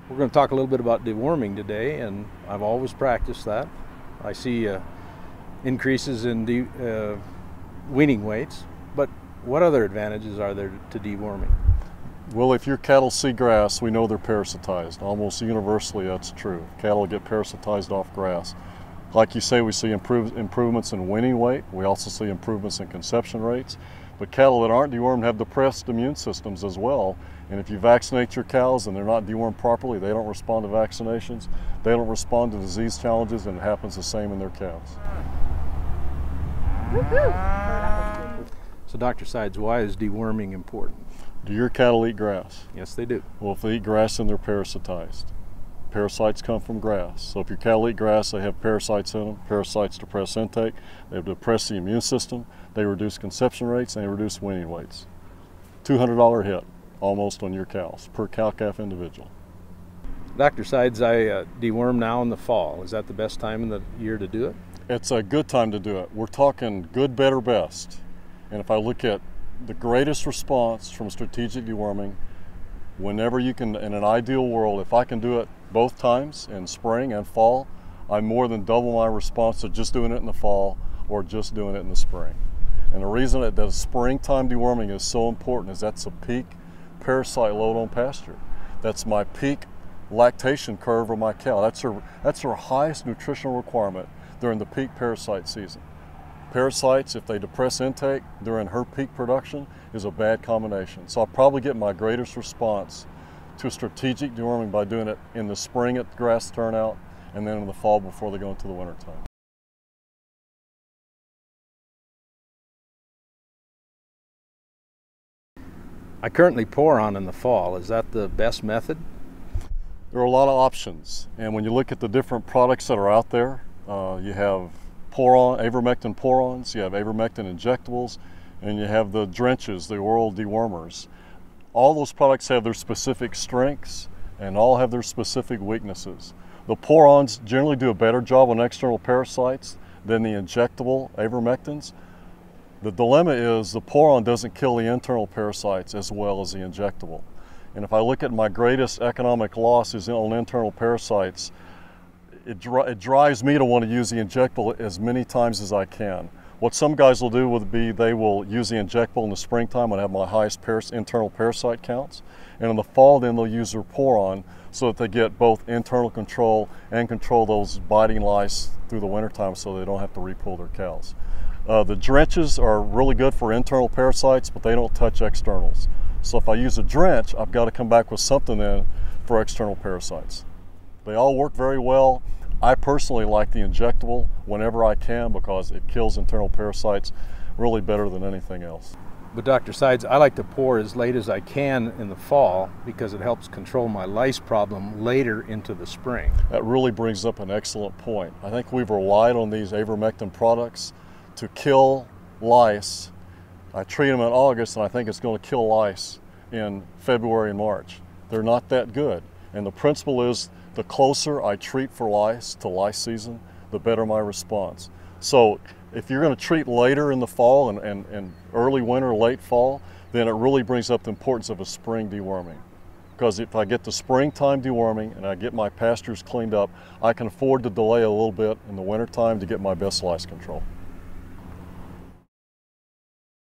We're going to talk a little bit about deworming today, and I've always practiced that. I see increases in weaning weights, but what other advantages are there to deworming? Well, if your cattle see grass, we know they're parasitized. Almost universally that's true. Cattle get parasitized off grass. Like you say, we see improvements in weaning weight. We also see improvements in conception rates. But cattle that aren't dewormed have depressed immune systems as well. And if you vaccinate your cows and they're not dewormed properly, they don't respond to vaccinations, they don't respond to disease challenges, and it happens the same in their calves. So Dr. Sides, why is deworming important? Do your cattle eat grass? Yes, they do. Well, if they eat grass, then they're parasitized. Parasites come from grass. So if your cattle eat grass, they have parasites in them. Parasites depress intake, they depress the immune system, they reduce conception rates, and they reduce weaning weights. $200 hit almost on your cows per cow-calf individual. Dr. Sides, I deworm now in the fall. Is that the best time in the year to do it? It's a good time to do it. We're talking good, better, best. And if I look at the greatest response from strategic deworming, whenever you can, in an ideal world, if I can do it both times in spring and fall, I more than double my response to just doing it in the fall or just doing it in the spring. And the reason that the springtime deworming is so important is that's a peak parasite load on pasture. That's my peak lactation curve of my cow. That's her highest nutritional requirement during the peak parasite season. Parasites, if they depress intake during her peak production, is a bad combination. So I'll probably get my greatest response to strategic deworming by doing it in the spring at the grass turnout and then in the fall before they go into the winter time. I currently pour on in the fall. Is that the best method? There are a lot of options, and when you look at the different products that are out there, you have ivermectin pour-ons, you have ivermectin injectables, and you have the drenches, the oral dewormers. All those products have their specific strengths and all have their specific weaknesses. The pour-ons generally do a better job on external parasites than the injectable ivermectins. The dilemma is the pour-on doesn't kill the internal parasites as well as the injectable. And if I look at my greatest economic losses on internal parasites, it drives me to want to use the injectable as many times as I can. What some guys will do would be they will use the injectable in the springtime when I have my highest internal parasite counts. And in the fall, then they'll use their pour-on so that they get both internal control and control those biting lice through the wintertime so they don't have to repull their cows. The drenches are really good for internal parasites, but they don't touch externals. So if I use a drench, I've got to come back with something then for external parasites. They all work very well. I personally like the injectable whenever I can because it kills internal parasites really better than anything else. But Dr. Sides, I like to pour as late as I can in the fall because it helps control my lice problem later into the spring. That really brings up an excellent point. I think we've relied on these ivermectin products to kill lice. I treat them in August and I think it's going to kill lice in February and March. They're not that good. And the principle is the closer I treat for lice to lice season, the better my response. So if you're going to treat later in the fall and early winter, late fall, then it really brings up the importance of a spring deworming. Because if I get the springtime deworming and I get my pastures cleaned up, I can afford to delay a little bit in the wintertime to get my best lice control.